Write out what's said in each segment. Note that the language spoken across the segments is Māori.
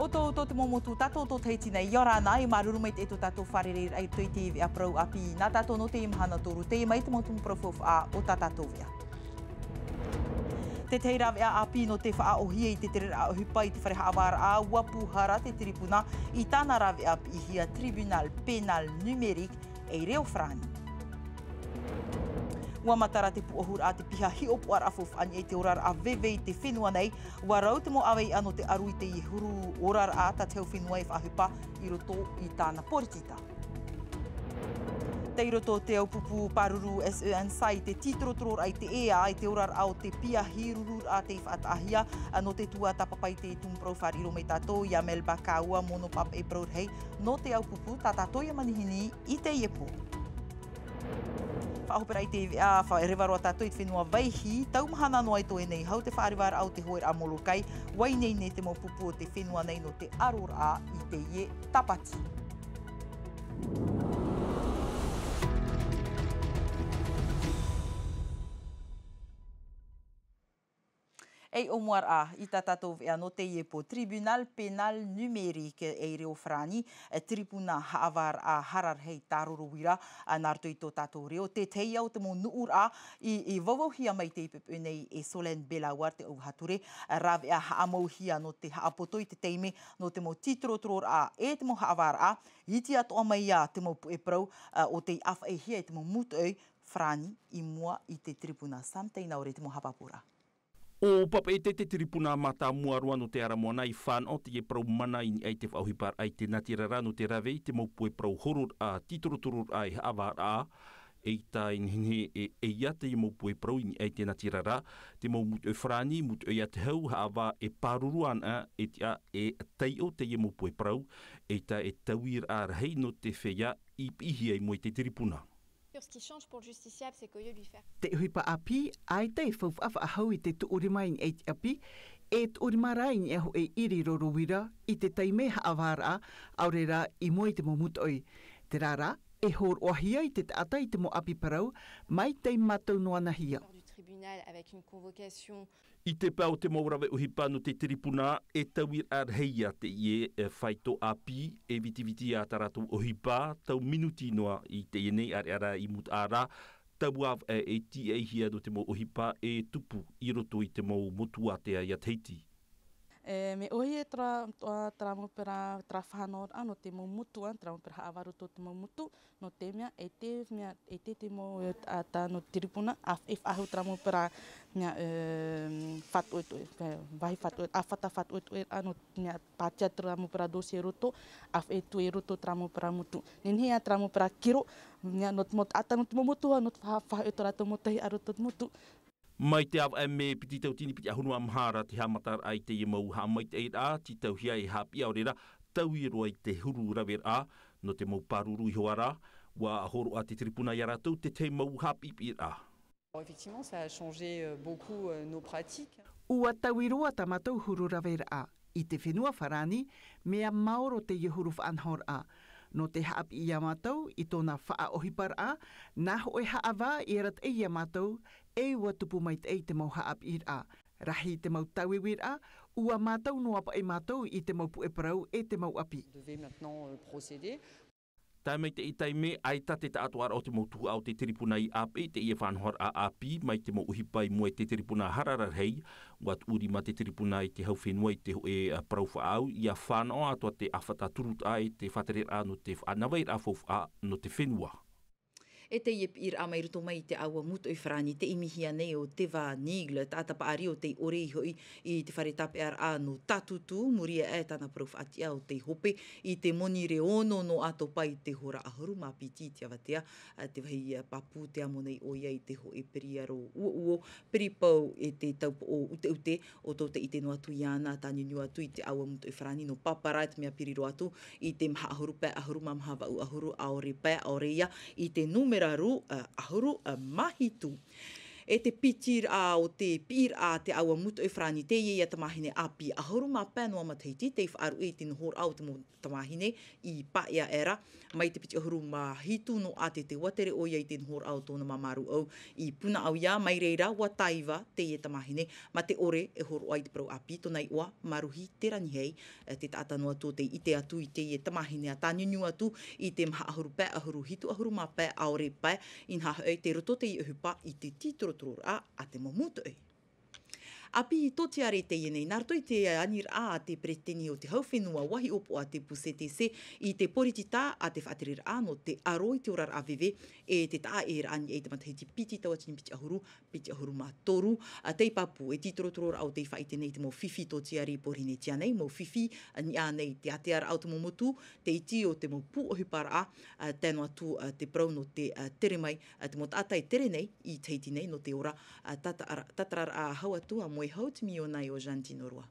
O tō te momotu tato tō teiti nei, iora nā i maruru mai te eto tato wharere ai tui te a prau api. Nā tato no te imahana toru, te mai te motumu profof a o tā tato vea. Te teira vea api no te wha o hia i te tere a hupa i te whare haawara a wapuhara te tiripuna i tāna rawe api i hia Tribunal Penal Numerique e reo frani. Ua matara te puahura a te piha hi opu ar afof ani e te orar a veve i te whenua nei. Ua rau te mo awei ano te aru i te i huru orar a ta teo whenua e whahupa i roto i tāna poritita. Te roto te au pupu paruru SENSA i te titrotror ai te ea i te orar au te pia hi rurur a te whaatahia no te tua tapapai te tumprau whariro me tātou i a Melba Kaua mono pap e braurhei no te au pupu tā tātou i manihini i te iepo. Whaahopera i te rewaroa tātou i te whenua vaihi, taumahana noa i toi nei, hau te whaarewara au te hoer a Molokai, wai nei nei te mo pupu o te whenua nei no te arora i te ie tapati. Ei o moar a, i tā tātou vea no te iepo Tribunal Penal Numerique e reo frani, tribuna haawar a hararhei tāroro wira, nārtu i tō tātou reo. Te teia o te mo nuur a, i wawauhia mai te ipepe nei e Solen Belawar te auhature, rawe a haamauhia no te haapoto i te teime, no te mo titrotror a e te mo haawar a, i te atoa mai a te mo pueprau o te awha e hia e te mo mutuei, frani i mua i te tribuna samteina ore te mo hapapura. O papa e te tiripuna mata muarua no te aramoana i whānau te e prau mana i ai te whauhipar ai te natirara no te rawe i te maupue prau horor a titururur ai hawar a e ta inhine e ia te i maupue prau i ai te natirara te mau mutu e whrani mutu e te hau hawa e paruruan a e te a e teio te i maupue prau e ta e tawir a rahei no te whea i pihi ai mo i te tiripuna. Ce qui change pour le justiciable, c'est qu'au lieu de lui faire... Te huipa api, ai te whauwhafa ahau i te tuurima in eit api, e tuurimara in eho e iri rorowira i te teime haawara aurera i moe te momutoi. Te rara, e hor ohia i te ata i te mo api parau, mai te matau noa nahia. ...tribunal avec une convocation... I te pau te maurawe uhipa no te tiripuna e tawir ar heia te ie whaito api e vitiviti a taratu uhipa tau minuti noa i te ienei ara i mut ara tau av e ti e hia no te mo uhipa e tupu i roto i te mo motua te ia teiti. Me ohi e tra mo pera tra whanor ano te mo mutua, tra mo pera haawaru tō te mo mutu, no te mea e te mo ata no tiripuna, e whahu tra mo pera mea whatuetue, vahi whatuetue, awhata whatuetue ano mea pātia tra mo pera dosi e roto, e tu e roto tra mo pera mutu. Nenhea tra mo pera kiro, mea no ata no te mo mutu, no te whahu e tora tō motahi a roto te mutu. Mai te awa me piti tau tini piti ahunu amhara te hamatar ai te i mau ha mai te eira, ti tau hia e hapi aurera, tau i roa i te huru rawer a, no te mau paruru i hoara, wa ahoro a te tripuna i aratou, te mau hapi i a. Effectivement, ça a changé beaucoup nos pratiques. Ua tau i roa tamatau huru rawer a, i te whenua wharani, mea maoro te i huru whanhor a. No te haapi i amatau, i tōna wha ohipar a, nā hoe haava i rat e i amatau, e ua tupu mai te te mau haapi i a. Rahi te mau tauiwir a, ua matau no apa e matau i te mau pueparau e te mau api. Devait maintenant procéder. Tai mai te itai me, ai tate ta atuara o te mau tuhu au te tiripuna i api, te ia whanhor a api, mai te mau uhipai mua te tiripuna harararhei, wat uri ma te tiripuna i te hau whenua i te hoe prauwha au, ia whanau atua te awhata turut ai, te whaterer a no te whanawai rafof a no te whenua. E te iep ir a mai ruto mai te aua mutu i whrani, te imihia nei o te wā nigla, tātapa ari o te ore i hoi i te whare tape ar anu tatutu, muria e tāna prof atia o te hope, i te moni re ono no ato pai te hora ahuru, mā piti te awatea, te wahi papu te amonei o ia i te ho e periaro uo, peripau e te taupo o ute o tō te i te no atu i ana, tā niu atu i te aua mutu i whrani, no paparai te mea piriro atu, i te maha ahuru pē ahuru, mamha wau ahuru, aore pē, aore ia, i te numeraru ahuru mahitu. e te pitir a o te pir a te aua mutu e whrani te ia tamahine api a horu mā pēnua matahiti te whaaru e tino hor au te mo tamahine i paia era mai te piti horu mā hitu no a te watere o ia i tino hor au tōna mamaru au i puna au ia mai reira wa taiva te ia tamahine ma te ore e horo ai te prau api tonai ua maruhi te ranihei te tātanu atu te ite atu i te ia tamahine a tānyunyu atu i te maha ahuru pē ahuru hitu ahuru mā pē aore pē in haha e te roto te i uhupa i te titoro a te momuto e. Api i tō tiare te ienei, nārtoi te anir a te preteni o te hauwhenua wahi opo a te PUCTC i te poritita a te whaaterir a no te aroi te orar AVV e te taa e rani e te matahiti piti tawatini piti ahuru mā toru. Tei papu e titorotoro au te whaite nei te mo whiwhi tō tiare porine tia nei, mo whiwhi ni a nei te ateara au te mo mutu, te iti o te mo pu ohupara a tēno atu te prau no te tere mai, te mo tātai tere nei i teiti nei no te ora tatarara a hau atu a moe hau te mio nei o Jantino Roa.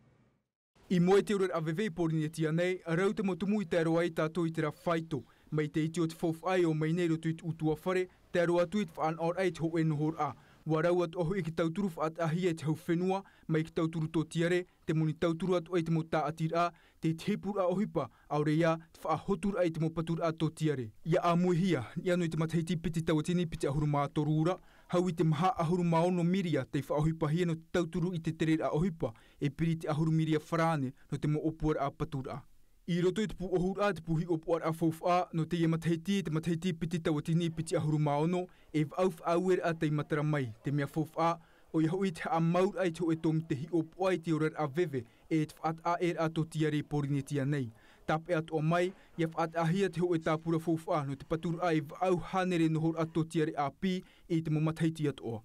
I moe te ora AVV porine tia nei, a rau te mo tumu i te aroa i tātou i te ra whaito. Mai te iti o te whawh ai o mai nei roto i te utua whare, te aroa atu i te whaan or ai te ho e nohor a. Wa rau atu oho i ki tauturu whaat ahi e te hau whenua, mai ki tauturu tō tiare, te moni tauturu atu ai te mo tā atir a, te hepur a ohipa, aure ia, te wha hotur ai te mo patur a tō tiare. Ia a muihia, ia no i te matahiti piti tawatini piti ahuru mā torura, hau i te maha ahuru maono miria te wha ohipa hia no te tauturu i te tere a ohipa, e piri te ahuru miria wharane no te mo opuar a patur a. I roto i te pu ohur a te puhi opuar a whawh a no te ia matahiti piti tawatini piti ahuru maono e whauf auer a te matara mai te mea whawh a o i hoi te a maur ai te o e tomi te hi opu ai te orar a veve e te whaat a er a to tiare porine tia nei. Tape atu o mai, ia whaat a hia te ho e tāpura whawh a no te patur a e whaau hanere nohor a to tiare a pi e te mo matahiti atu o.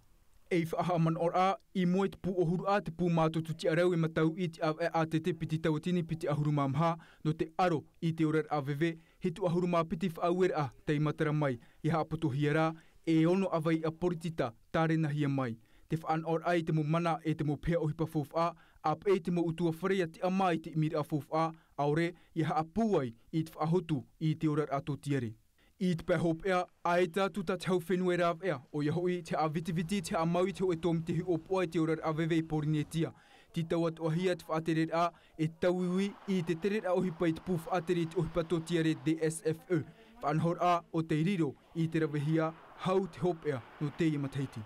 E whaahaman or a, i moe te pu ohuru a te pu mātotu ti arau e matau i te a te piti tawatini piti ahuru mamha, no te aro i te orar AVV, he tu ahuru mā piti whaauer a te matara mai, i haapoto hiara, e ono awai a poritita tāre na hia mai. Te whaan or ai te mo mana e te mo pēa ohipa whawh a e te mo utua wharea te ama i te imiri a whawh a, aure i haapuai i te whaahotu i te orar a tō tiare. I te pēhop ea, a e tātu ta te hau whenua e rāw ea, o ia hoi te a vitiviti te a maui te o e tōmi te hi opo ai te orar AVV porine tia. Ti tau atu ahia te whaaterer a, e tauiwi i te terer a ohipa i te pū whaatere te ohipa tō tiare DSFE. Whanhor a o te riro i te rawehia, hau te hop ea no te i matahiti.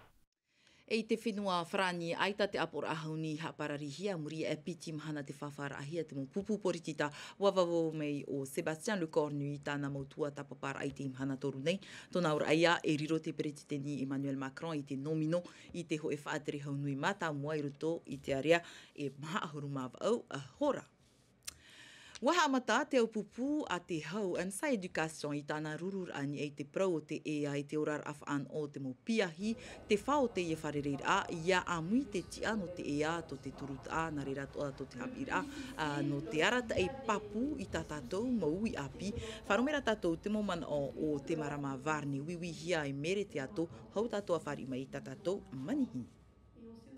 E te whenua whrani aita te apora ahauni hapararihia muri e piti mahana te whawhara ahia te mo pupu poritita wawawo mei o Sébastien Lecornu i tāna mautua tapapara ai te imhana toru nei. Tōna ora aia e riro te peretiteni Emmanuel Macron i te nomino i te ho e whaatere haunui mata mua i roto i te area e maha ahuru mawau a hora. Waha amata te au pupu a te hau and sa education i tāna rururani e te prau o te ea i te orar awhaan o te mo piahi, te whao te ia wharereira a, ia amui te tia no te ea to te turut a, na reira to te hapira no te arata e papu i tā tātou maui api, wharomera tātou te momana o te marama varni wiwi hia e mere te ato, hau tātou a whari mai tā tātou manihini.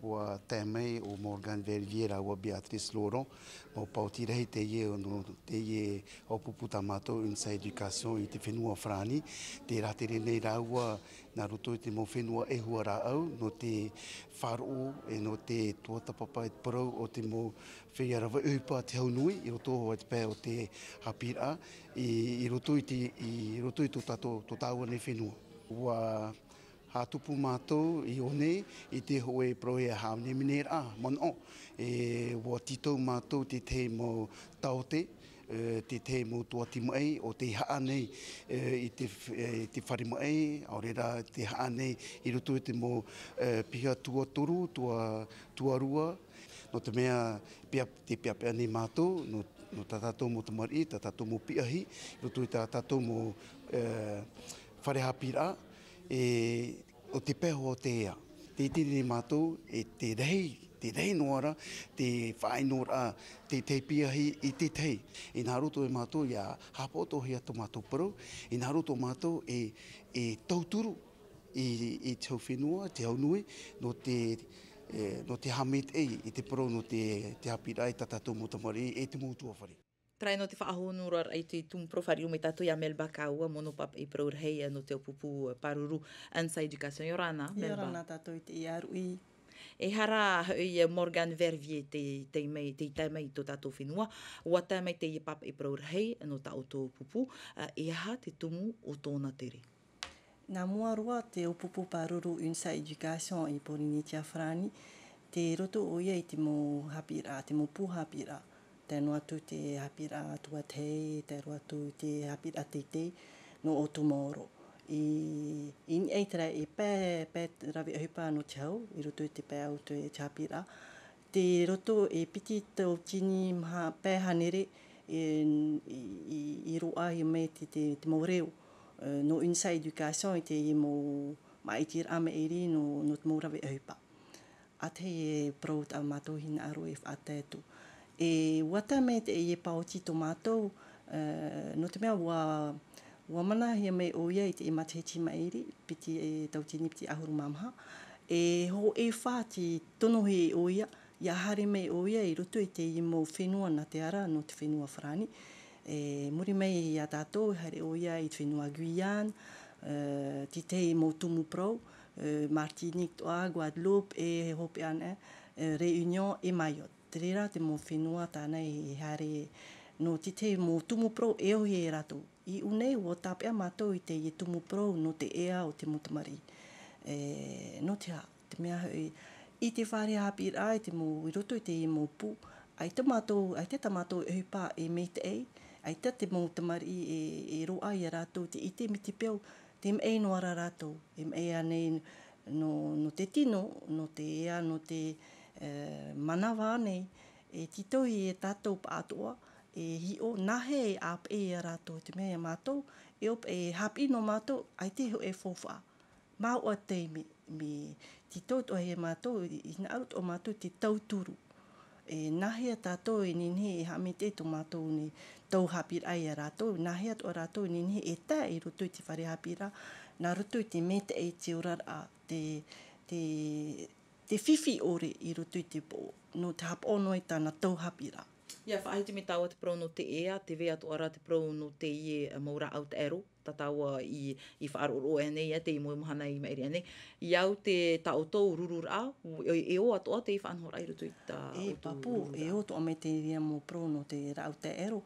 Ua tēmei o Morgan Verviera ua Beatrice Laurent o pautirehi te ie no te ie o pupu tamato insa education i te whenua whrani. Te ratere nei raua nā roto i te mo whenua e hua rā au no te wharo e no te tuatapapa e parau o te mo whiarawa upa te haunui i roto o te pē o te hapira i roto i tō tāua nei whenua. Ua hatupu mātou i one i te hoe proe a haone minera mono e wa titou mātou te mo taote te mo tuati mai o te haa nei i te whare mai aurera te haa nei i roto i te mo pia tua toru tua rua no te mea te piapea nei mātou no tātou mo tamari tātou mo piahi roto i tātou mo whare hapira o te peho o te ea. Te tiri mātou e te rei noara, te whainora, te piahi i te tei. I nā roto e mātou ia hapoto hea to mātou parau, i nā roto mātou e tauturu i te whenua, te haunui, no te hamit ei, i te parau no te hapira i tātou mo tamari e te mūtua whare. Prai no te whaahonura ai te tumprofari o me tātou ia Melba Kaua, mono papa i praur hei no te pupu paruru ansa education. Yorana, Melba. Yorana tātou te iarui. E hara i Morgan Vervier te mai to tātou whenua. Ua tā mai te i papa i praur hei no tātou pupu. E aha te tumu o tōna tere. Nā mua roa te upupu paruru unsa education i Porinitia Frani. Te roto o ia i te mo hapira, te mo puhapira. Te no atu te hapira atua tei, te ro atu te hapira teitei no o tumoro. I eitara e pē rawi ahipa no te hau, i roto i te pē au te hapira. Te roto e piti tau tini maha pē hanere i roa i me te maureo. No unsa education i te i mo maitir ame eri no te mo rawi ahipa. A te e prout a matohina aro e whaatētu. E wata me te e paoti to mātou, no te mea ua mana hia me o ia i te e matehechi maeri, piti e tautini piti ahuru mamaha. E ho e whāti tono he o ia, ia hare me o ia i roto i te i mo whenua na te ara no te whenua Frani. E muri mei i a tātou, hare o ia i te whenua Guyane, ti te i mo tumu prou, Martinique toa, Guadeloupe e hope ana, Réunion e Mayotte. Te rera te mo whenua tānei i hare no te mo tumu prou e ohi e rato. I unei o tāpea mātou i te i tumu prou no te ea o te motamari. No te ha, te mea i te whare hapira i te mo i roto i te i mo pu. Ai te tātou e hupa e me te ei, ai te motamari e roa i a rato, te ite mi te peo, te mei no ara rato, e mei anei no te tino, no te ea, no te manawa nei, e tito i e tātou pātoa, e hi o nahe e ap e a rato, te mea mātou, e op e hapi no mātou, ai te ho e fofa. Mā ua tei me tito to he mātou, i na arut o mātou te tauturu. E nahe a tātou e ninhe e hame te to mātou ni tau hapira ai a rato, nahe a to a rato e ninhe e tā i roto i te whare hapira, nā roto i te mete e te orara, te whiwhi ore i roto i te pō, no te hapono i tāna tau hapira. Ia, whaahiti me tāua te prau no te ea, te vea to ara te prau no te ie maura au te ero, ta tāua i whaaroro e nei, te i moe mohana i maeri nei. I au te taotou rurur au, e o atoa te i whaanhora i roto i ta e papu, e o to me te ria mo prau no te rau te ero.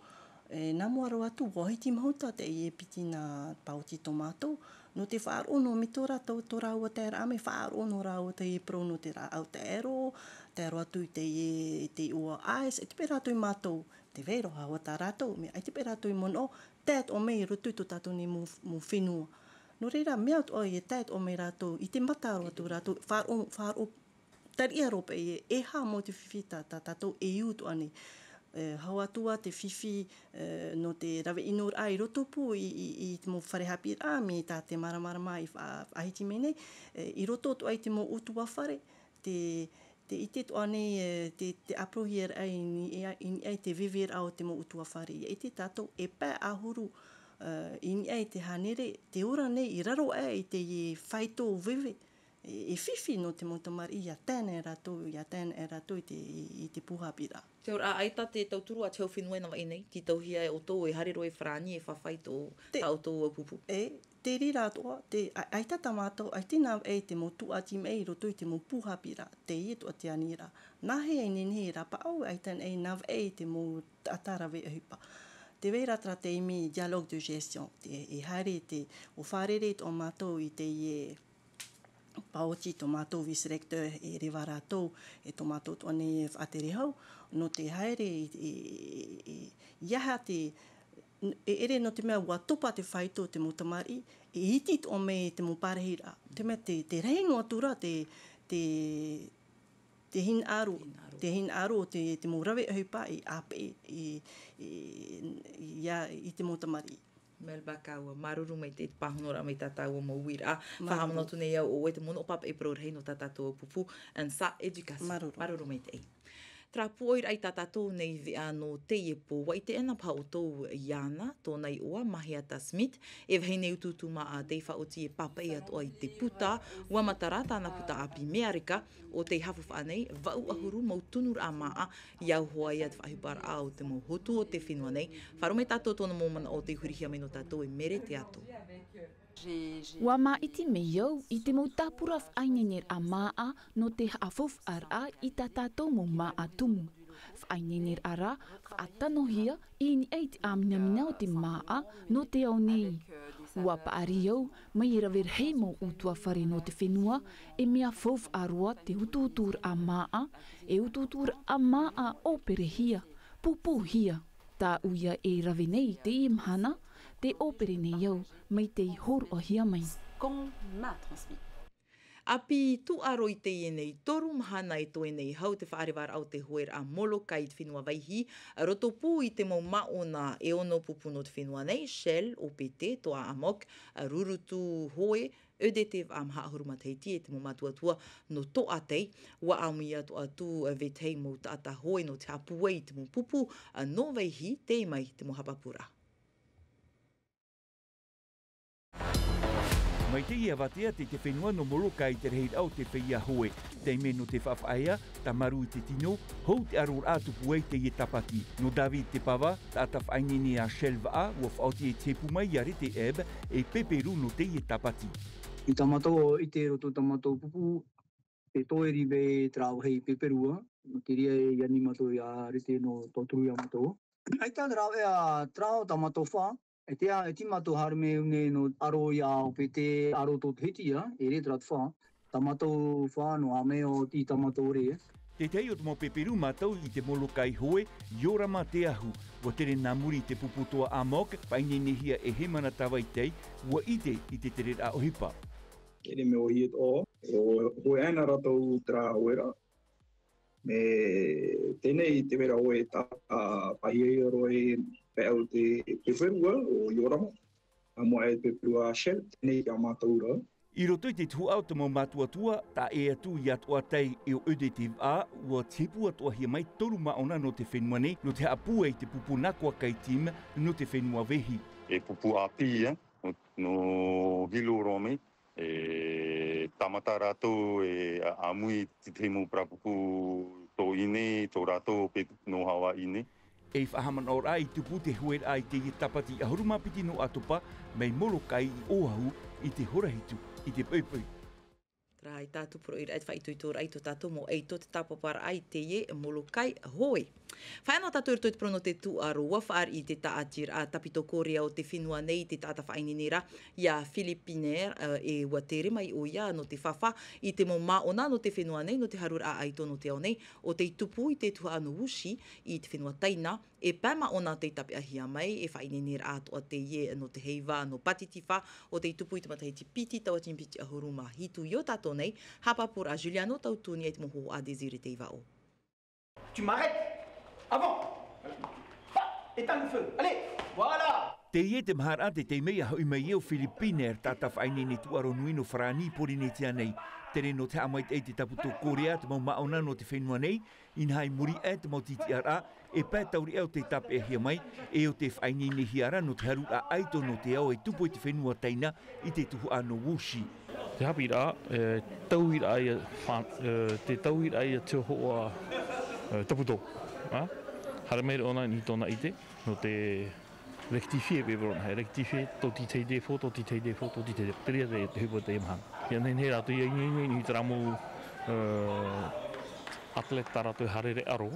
Nā mua ro atu, wahiti mahota te i e piti nā pauti tomato, no te whaarono mitora tau to rau te era ame whaarono rau te i prau no te rau te ero, te aro atu te i ua ais, e te pera atu i mātou, te vero hawa tā rātou, me ai te pera atu i mono, tēt o mei rotu to tātou ni mu whenua. No reira, mea o i e tēt o mei rātou, i te mataro atu rātou, whaaro taria rope e ha mo te whiwhita tātou e iutu ani. Hau atua te whiwhi no te rawe inur ai roto pu i te mo wharehapi rā me tā te maramarama i ahiti menei, i roto tu ai te mo utua whare, te ite tu ane te aprohi ai ni ai te viver au te mo utua whare. I te tātou e pē ahuru i ai te hanere, te ora nei i raro ai te i whaito vive, e whiwhi no te motamari i a tēne rātou i te puhapira. Te ora aita te tauturu a te hau whenua nawa nei, ki tauhia e o tō e harero e Frani e whawhaito tautou a pupu. Te rira atoa, aita tamātou, ai tina e te mo tuati mei roto i te mo puhapira, te i e toa te anira. Nahe e nene e rapa au, aita e nav e te mo atarawe ahupa. Te veira tra te imi dialogue de gestion, e haere te o wharere o mātou i te i e paoti to mātou vice-rector e rewa rātou e to mātou to ane e whaatere hau, no te haere iaha te ere no te mea ua topa te whaito te motamari, e iti to me te mo parehira. Te mea te reino atura, te hin aru, o te mo rawe ahupa i ape i te motamari. Melba Kaua, maruru mai te pahonora mai tātou mo wira. Whahamana tu nei au o e te mono papa e prau rei no tātou pupu and sa education. Maruru mai te ei. Trapoir ai tatatou nei vea no te epo, wa i te ena pa o tau iana, tōnei oa Mahiata Smith, e vahine ututuma a te whaoti e papai atoa i te puta, ua matara tāna puta api mearika, o te hafu whanei, vau ahuru mau tunur a maa, i au hoa i at whahipara a o te mau hotu o te whenua nei, wharume tātou tōna mōmana o te hurihia mai no tātou e mere te ato. Wa ma iti me iau i te mau tāpura whainenir a maa no te haafof ara i ta tātou mo maa tumu. Whainenir ara whaatanohia i ni eit a minamina o te maa no te au nei. Wa paari iau mai i rawer hei mo utua whare no te whenua e mea fof arua te ututur a maa e ututur a maa o perehia, pupu hia. Tā uia e rawe nei te imhana, te opere nei iau, mai te hor o hia mai. Api tu aro i te ienei toru mahana e toi nei hau te whaarewara au te hoer a Molokai te whenua waihi, roto pū i te mau maona e ono pupu no te whenua nei, Shell, OPT, toa Amok, Rurutu Hoe, Ödetev am haahuruma teiti e te mo matuatua no to atei, wa aumi atu atu vetei mo tata hoe no te hapuei te mo pupu no veihi te mai te mo hapapura. Mai te ia watea te whenua no Molokai te rehid au te whia hoe, te me no te whawhaia, ta maru i te tino, hou te aror atu puei te ie tapati. No David te pawa, ta whainini a Shelva ua whaoti e te pumai are te eb, e peperu no te ie tapati. I tamato i te roto tamato pupu, te toeri ve trau hei peperua, no te ria e animato i a rete no toturu yamato. Ai tā rau e a trau tamato wha, e te mato harme une no aro i a opete aro tot hetia, e re trat wha, tamato wha no ame o ti tamato re. Te tei o te mo peperu matau i te Molokai hoe, Yorama te ahu, wa tere namuri te puputoa Amok, painenehia e he mana tawa i tei, wa ite i te tere a ohipa. Kere me ohi et o hoe aina ratou tra oera. Me tenei te wera oe ta pahia roe pe au te pewherua o Yorama. A moa e pewherua Shell, tenei ki a mātaura. I roto i te tu au te mau matuatua, ta e atu i atua tei e o Ödetiv a, ua tipu atua hia mai toru maona no te whenua nei, no te apua i te pupu nakua kai tim no te whenua vehi. E pupu api, no Hilo Rome, e tamata rātou e amui te temu prapupu tō ine, tō rātou pe no hawa ine. E whahaman ora i tupu te huer ai te i tapati ahurumapiti no atopa, mei Molokai i oahu i te horahitu, i te peupeu. Rai tātu pro ira et whaituitora i tō tātou mo eito te tapapara ai te ie Molokai hoi. Whaena tātou i te prono te tuaro wafar i te taatir a tapito korea o te whenua nei te tata whainenera ia Filipiner e ua tere mai o ia no te whawha i te mo maona no te whenua nei no te harura a aito no te au nei o te tupu i te tuha anu wushi i te whenua taina e pēma ona te tape ahia mai e whainenera atoa te ie no te heiva no patitiwha o te tupu i te matahiti piti tawa timpiti ahuruma hitu i o tātou nei hapapura Juliano tautuni e te moho a Desire te iwa o. Tu m'arrêtes avant. Éteins le feu. Allez, voilà. Te ie te mahara te mea hau mai eo Filipiner tata whainene tuaro nui no wharani pori ne tia nei. Tere no te amait e te taputo Korea te mau maona no te whenua nei, inhai muri e te mau titi ara, e pē tauri eo te tape e hia mai, e o te whainene hiara no te haru a aito no te au e tupo i te whenua teina i te tuhu ano wushi. Te hapi rā, tauira ai te tauira ai te hoa taputo. Hara meira ona ni tōna ite, no te rectifier beberona, rectifier tōti tei defo, tōti tei defo, tōti tei defo, peria te hupo te imhanga. Ia nei nei rātu ia ni taramu atleta rātu harere aro,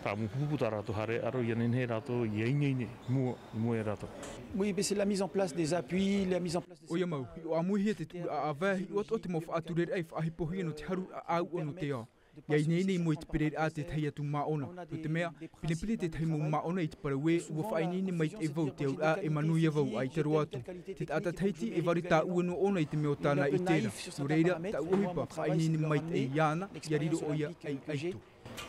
taramu puputa rātu harere aro, ia nei rātu ia nei mua rātu. Oui, mais c'est la mise en place des appuis, la mise en place des... Oia mau, o amui te tu a avehi, o te mo whaaturere ai whaahipohi no te haru au ono te ao. Ia nei mo i te pere a te tei atu maona. O te mea, pinepile te tei mo maona i te parawe, ua whainini mai te evau te au a e manu i evau ai te roatu. Te ata teiti e vari tā ua no ona i te meo tāna i tēra. No reira, tā uhipa, whainini mai te iana, ia riro o ia ai aitu.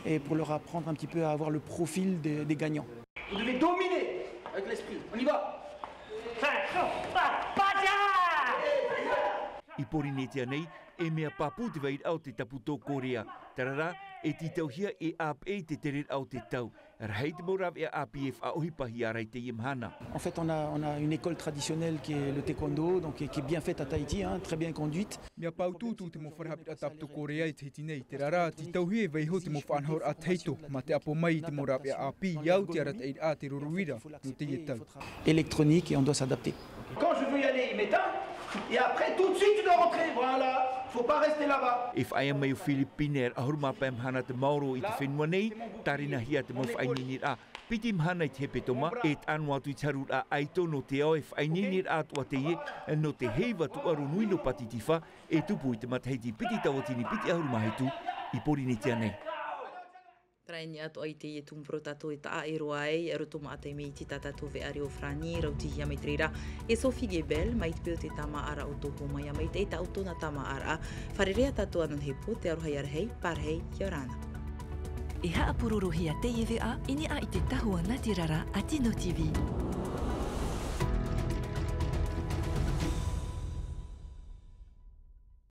Et pour leur apprendre un petit peu à avoir le profil des gagnants. Vous devez dominer avec l'esprit. On y va. I pori ne tia nei, e mea papu te vai au te taputo Korea. Tarara, e ti tauhia e ap e te tere au te tau. Rahei te morav e APF a ohipahi arai te imhana. En fait, on a une école traditionnelle qui est le taekwondo, donc qui est bien faite à Tahiti, hein, très bien conduite. Mea pautu tu te mo wharahapit atapto Korea i te hiti nei. Te rara, ti tauhia e veiho te mo whanhor a teito, ma te apo mai te morav e api iau te arat e a te ruruira no te ie tau. Électronique et on doit s'adapter. Quand je veux y aller, il m'éteint. Et après, tout de suite, tu dois rentrer. Voilà. Faut pas rester là-bas. If ai mai o Filipiner a hurma pem hana te Mauro i te whenua nei, tarina hia te mo whainini a. Piti mhana i te hepetoma, e tanu atu i tarur a aito no te au e whainini a tua te ie, no te heiva tu aru nui no patitifa, e tupu i te mataheiti piti tawatini piti ahurma heitu, i porini tia nei. Traini atu ai te tumpro tato e taa e roa ai, e roto maa te mei ti tatato ve are o frani, rauti hia mai trira, e Sophie Gebel, mai te peo te tama ara o toko mai, a mai te eita auto na tama ara, wharerea tato anan he po, te arohai arahei, parhei, kia rana. E haa pororo hia te ewe a, ini a i te tahua Ngati Rara a Tino TV.